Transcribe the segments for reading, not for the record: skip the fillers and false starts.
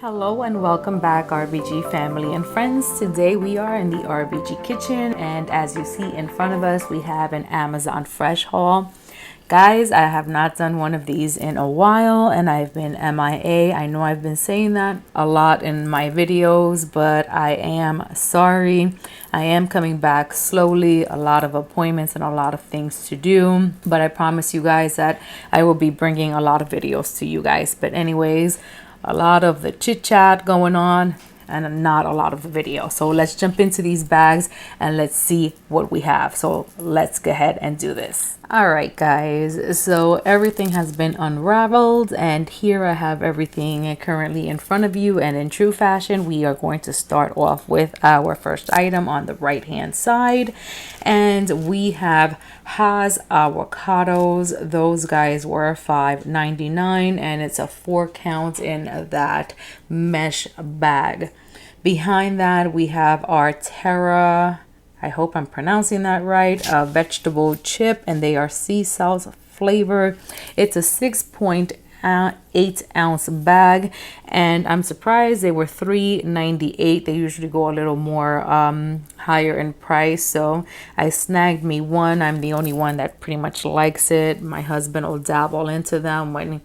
Hello and welcome back, RBG family and friends. Today we are in the RBG kitchen, and as you see in front of us, we have an Amazon Fresh haul. Guys, I have not done one of these in a while and I've been MIA. I know I've been saying that a lot in my videos, but I am sorry. I am coming back slowly, a lot of appointments and a lot of things to do, but I promise you guys that I will be bringing a lot of videos to you guys. But anyways, a lot of the chit chat going on and not a lot of the video. So let's jump into these bags and let's see what we have. So let's go ahead and do this. All right, guys, so everything has been unraveled and here I have everything currently in front of you, and in true fashion we are going to start off with our first item on the right hand side, and we have Haas avocados. Those guys were $5.99 and it's a 4 count in that mesh bag. Behind that we have our Terra, I hope I'm pronouncing that right, a vegetable chip, and they are sea salt flavored. It's a 6.8 ounce bag, and I'm surprised they were $3.98. They usually go a little more higher in price, so I snagged me one. I'm the only one that pretty much likes it. My husband will dabble into them when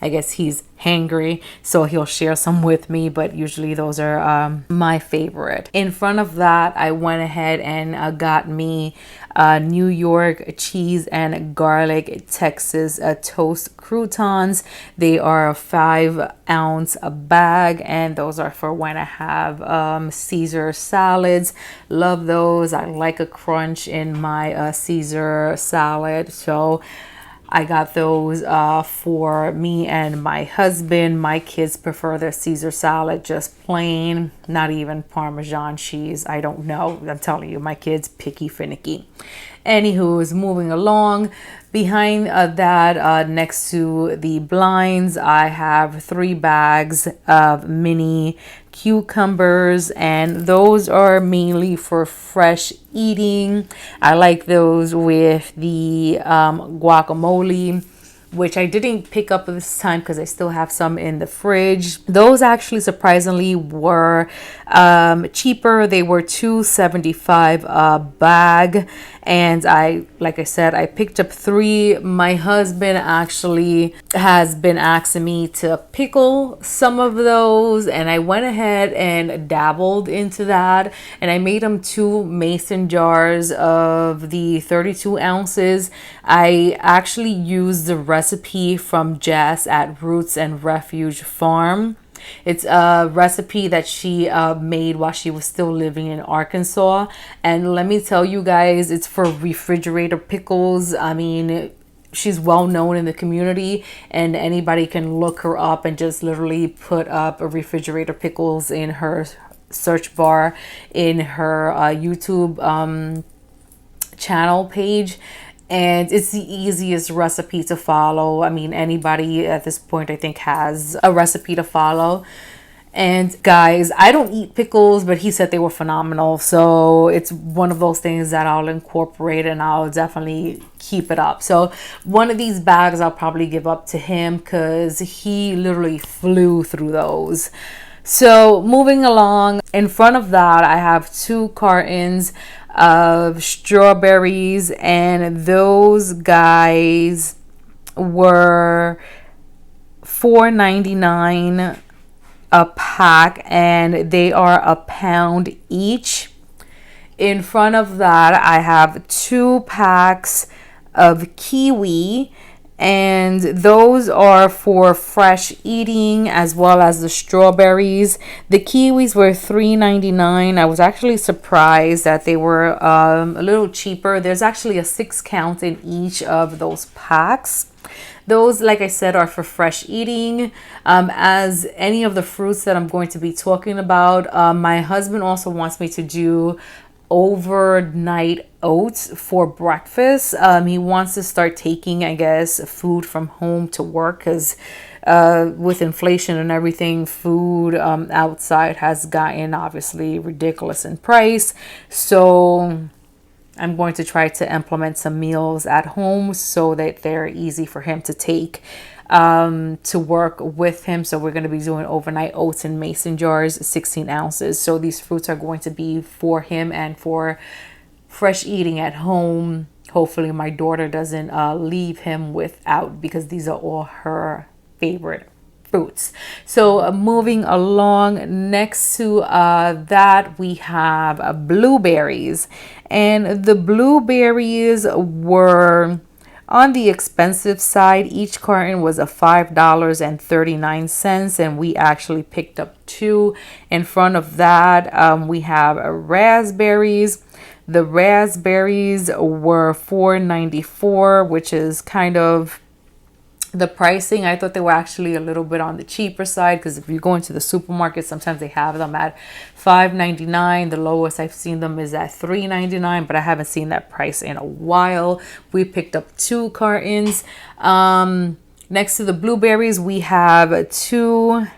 I guess he's hangry, so he'll share some with me, but usually those are my favorite. In front of that, I went ahead and got me New York cheese and garlic Texas toast croutons. They are a 5 ounce bag, and those are for when I have Caesar salads. Love those. I like a crunch in my Caesar salad, so I got those for me and my husband. My kids prefer their Caesar salad just plain, not even Parmesan cheese. I don't know. I'm telling you, my kids picky finicky. Anywho, is moving along. Behind that, next to the blinds, I have 3 bags of mini cucumbers, and those are mainly for fresh eating. I like those with the guacamole, which I didn't pick up this time because I still have some in the fridge. Those actually surprisingly were cheaper. They were $2.75 a bag, and like I said, I picked up 3. My husband actually has been asking me to pickle some of those, and I went ahead and dabbled into that, and I made him 2 mason jars of the 32 ounces. I actually used the recipe from Jess at Roots and Refuge Farm. It's a recipe that she made while she was still living in Arkansas. And let me tell you guys, it's for refrigerator pickles. I mean, she's well known in the community, and anybody can look her up and just literally put up a refrigerator pickles in her search bar in her YouTube channel page. And it's the easiest recipe to follow. I mean, anybody at this point, I think, has a recipe to follow. And guys, I don't eat pickles, but he said they were phenomenal. So it's one of those things that I'll incorporate and I'll definitely keep it up. So one of these bags I'll probably give up to him because he literally flew through those. So moving along, in front of that, I have 2 cartons of strawberries, and those guys were $4.99 a pack, and they are a pound each. In front of that, I have 2 packs of kiwi, and those are for fresh eating, as well as the strawberries. The kiwis were $3.99. I was actually surprised that they were a little cheaper. There's actually a 6 count in each of those packs. Those, like I said, are for fresh eating. As any of the fruits that I'm going to be talking about, my husband also wants me to do overnight oats for breakfast. He wants to start taking, I guess, food from home to work because with inflation and everything, food outside has gotten obviously ridiculous in price. So I'm going to try to implement some meals at home so that they're easy for him to take. to work with him. So we're going to be doing overnight oats in mason jars, 16 ounces. So these fruits are going to be for him and for fresh eating at home. Hopefully my daughter doesn't leave him without, because these are all her favorite fruits. So moving along, next to that we have blueberries, and the blueberries were on the expensive side. Each carton was a $5.39, and we actually picked up two. In front of that, we have raspberries. The raspberries were $4.94, which is kind of the pricing. I thought they were actually a little bit on the cheaper side, because if you go into the supermarket, sometimes they have them at $5.99. The lowest I've seen them is at $3.99, but I haven't seen that price in a while. We picked up two cartons. Next to the blueberries, we have two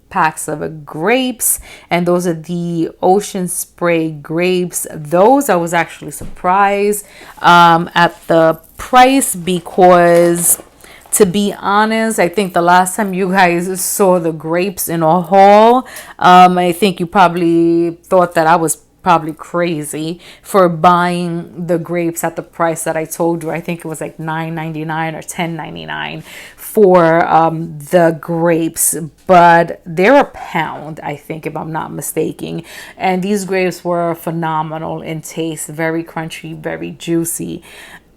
packs of grapes, and those are the Ocean Spray grapes. Those I was actually surprised at the price, because to be honest, I think the last time you guys saw the grapes in a haul, I think you probably thought that I was probably crazy for buying the grapes at the price that I told you. I think it was like $9.99 or $10.99 for the grapes, but they're a pound, I think, if I'm not mistaken. And these grapes were phenomenal in taste, very crunchy, very juicy.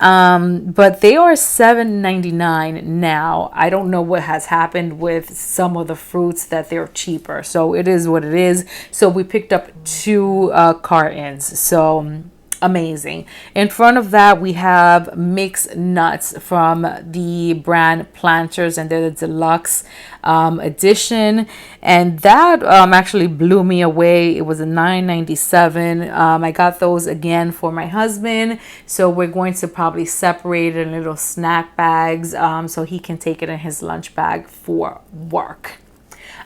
But they are $7.99 now. I don't know what has happened with some of the fruits that they're cheaper. So it is what it is. So we picked up two cartons. So amazing. In front of that, we have mixed nuts from the brand Planters, and they're the deluxe edition, and that actually blew me away. It was a $9.97. I got those again for my husband, so we're going to probably separate it in little snack bags, so he can take it in his lunch bag for work.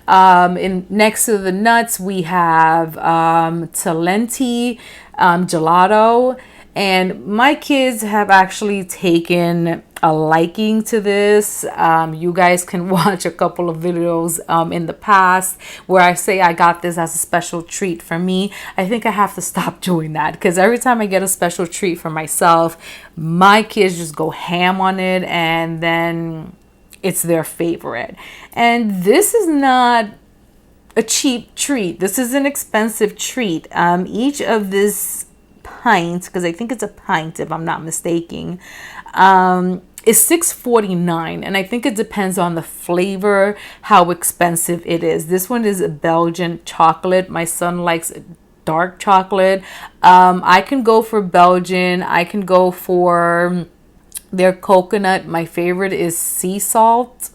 Next to the nuts, we have Talenti Gelato, and my kids have actually taken a liking to this. You guys can watch a couple of videos in the past where I say I got this as a special treat for me. I think I have to stop doing that, because every time I get a special treat for myself, my kids just go ham on it, and then it's their favorite. And this is not a cheap treat. This is an expensive treat. Each of this pint, because I think it's a pint if I'm not mistaken, is $6.49, and I think it depends on the flavor how expensive it is. This one is a Belgian chocolate. My son likes dark chocolate. I can go for Belgian. I can go for their coconut. My favorite is sea salt,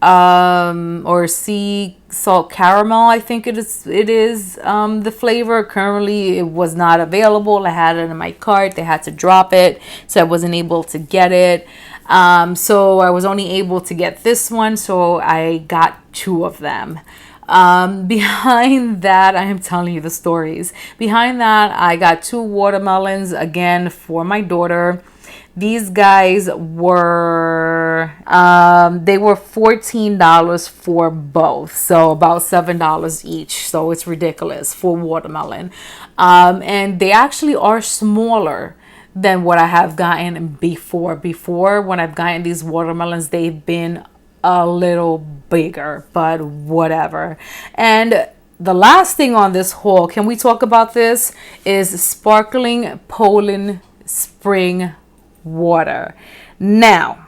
or sea salt caramel. I think it is the flavor. Currently it was not available. I had it in my cart. They had to drop it, so I wasn't able to get it. So I was only able to get this one, so I got two of them. Behind that, I am telling you the stories. Behind that, I got two watermelons, again for my daughter. These guys were they were $14 for both, so about $7 each. So it's ridiculous for watermelon, and they actually are smaller than what I have gotten before. Before, when I've gotten these watermelons, they've been a little bigger, but whatever. And the last thing on this haul, can we talk about this, is sparkling Poland spring water. Now,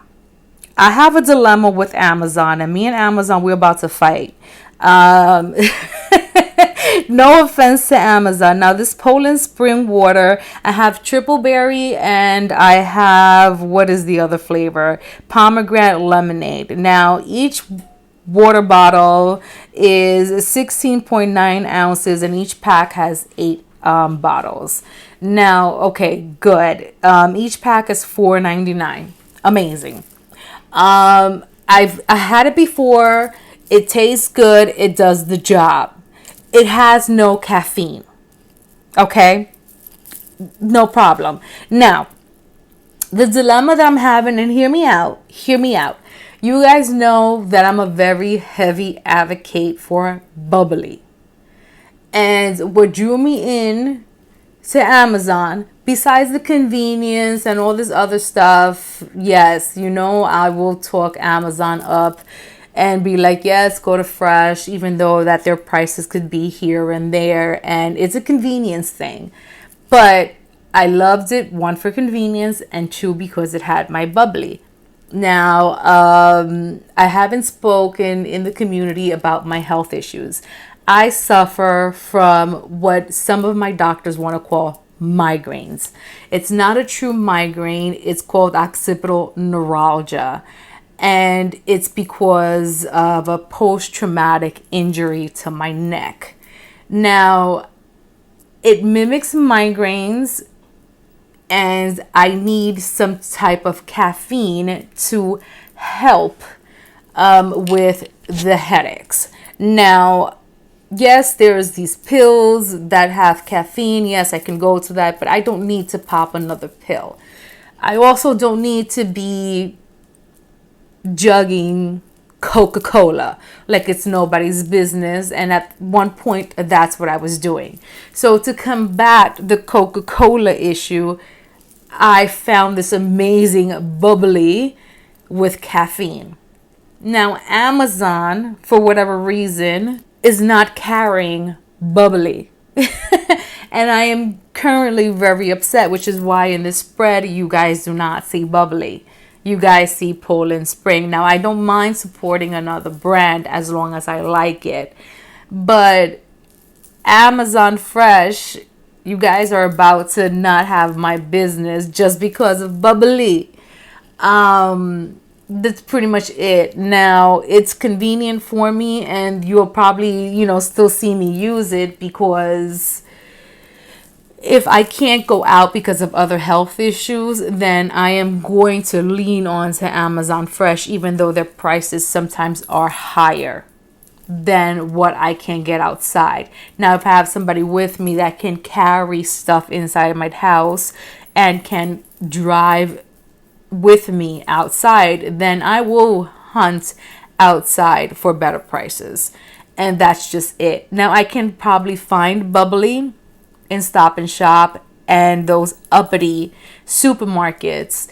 I have a dilemma with Amazon, and me and Amazon, we're about to fight. No offense to Amazon. Now, this Poland spring water, I have triple berry, and I have, what is the other flavor? Pomegranate lemonade. Now, each water bottle is 16.9 ounces, and each pack has 8 bottles. Now, okay, good. Each pack is $4.99. Amazing. I had it before. It tastes good. It does the job. It has no caffeine. Okay? No problem. Now, the dilemma that I'm having, and hear me out. You guys know that I'm a very heavy advocate for bubbly. And what drew me in to Amazon, besides the convenience and all this other stuff, yes, I will talk Amazon up and be like, yes, go to Fresh, even though that their prices could be here and there, and it's a convenience thing. But I loved it, one, for convenience, and two, because it had my bubbly. Now, I haven't spoken in the community about my health issues. I suffer from what some of my doctors want to call migraines. It's not a true migraine. It's called occipital neuralgia. And it's because of a post-traumatic injury to my neck. Now, it mimics migraines, and I need some type of caffeine to help with the headaches. Now, yes, there's these pills that have caffeine. Yes, I can go to that, but I don't need to pop another pill. I also don't need to be jugging Coca-Cola like it's nobody's business, and at one point that's what I was doing. So to combat the Coca-Cola issue, I found this amazing bubbly with caffeine. Now, Amazon, for whatever reason, is not carrying bubbly. And I am currently very upset, which is why in this spread you guys do not see bubbly. You guys see Poland Spring. Now, I don't mind supporting another brand as long as I like it. But Amazon Fresh, you guys are about to not have my business just because of bubbly. That's pretty much it. Now, it's convenient for me, and you'll probably, still see me use it, because if I can't go out because of other health issues, then I am going to lean on to Amazon Fresh, even though their prices sometimes are higher than what I can get outside. Now, if I have somebody with me that can carry stuff inside my house and can drive with me outside, then I will hunt outside for better prices. And that's just it. Now, I can probably find bubbly in Stop and Shop and those uppity supermarkets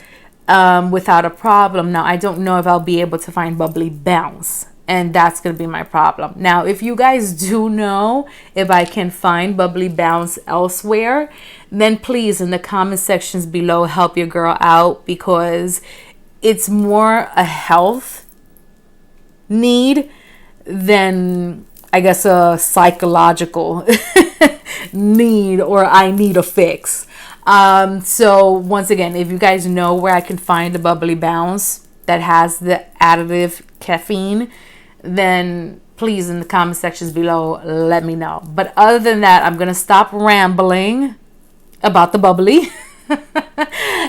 without a problem. Now, I don't know if I'll be able to find bubbly bounce, and that's going to be my problem. Now, if you guys do know if I can find bubbly bounce elsewhere, then please, in the comment sections below, help your girl out, because it's more a health need than, I guess, a psychological need, or I need a fix. So once again, if you guys know where I can find a bubbly bounce that has the additive caffeine, then please, in the comment sections below, let me know. But other than that, I'm gonna stop rambling about the bubbly.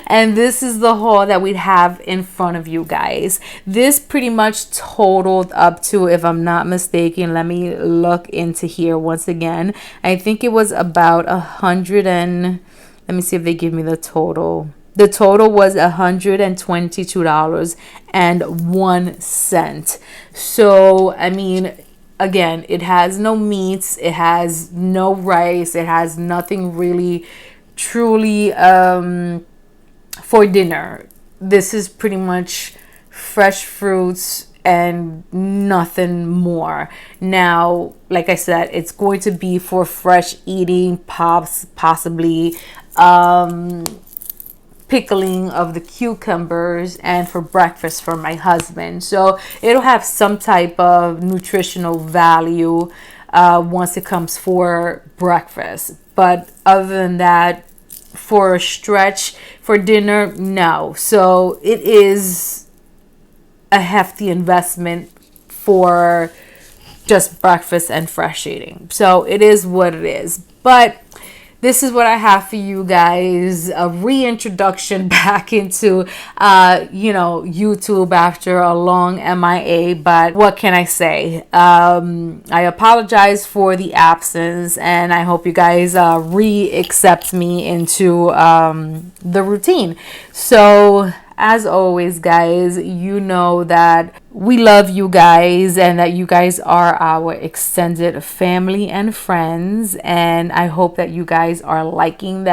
And this is the haul that we'd have in front of you guys. This pretty much totaled up to, if I'm not mistaken, let me look into here once again, I think it was about 100 and, let me see if they give me the total. The total was $122.01. So, I mean, again, it has no meats, it has no rice, it has nothing really truly for dinner. This is pretty much fresh fruits and nothing more. Now, like I said, it's going to be for fresh eating, possibly pickling of the cucumbers, and for breakfast for my husband. So it'll have some type of nutritional value once it comes for breakfast. But other than that, for a stretch for dinner, no. So it is a hefty investment for just breakfast and fresh eating. So it is what it is. But this is what I have for you guys, a reintroduction back into, YouTube after a long MIA. But what can I say? I apologize for the absence, and I hope you guys re-accept me into the routine. So As always, guys, you know that we love you guys and that you guys are our extended family and friends. And I hope that you guys are liking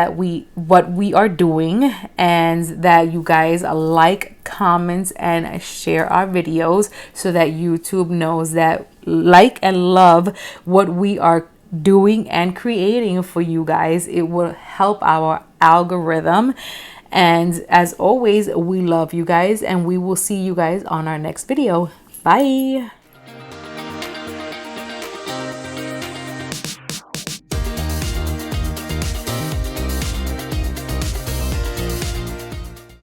what we are doing, and that you guys like, comment, and share our videos so that YouTube knows that like and love what we are doing and creating for you guys. It will help our algorithm. And as always, we love you guys, and we will see you guys on our next video. Bye.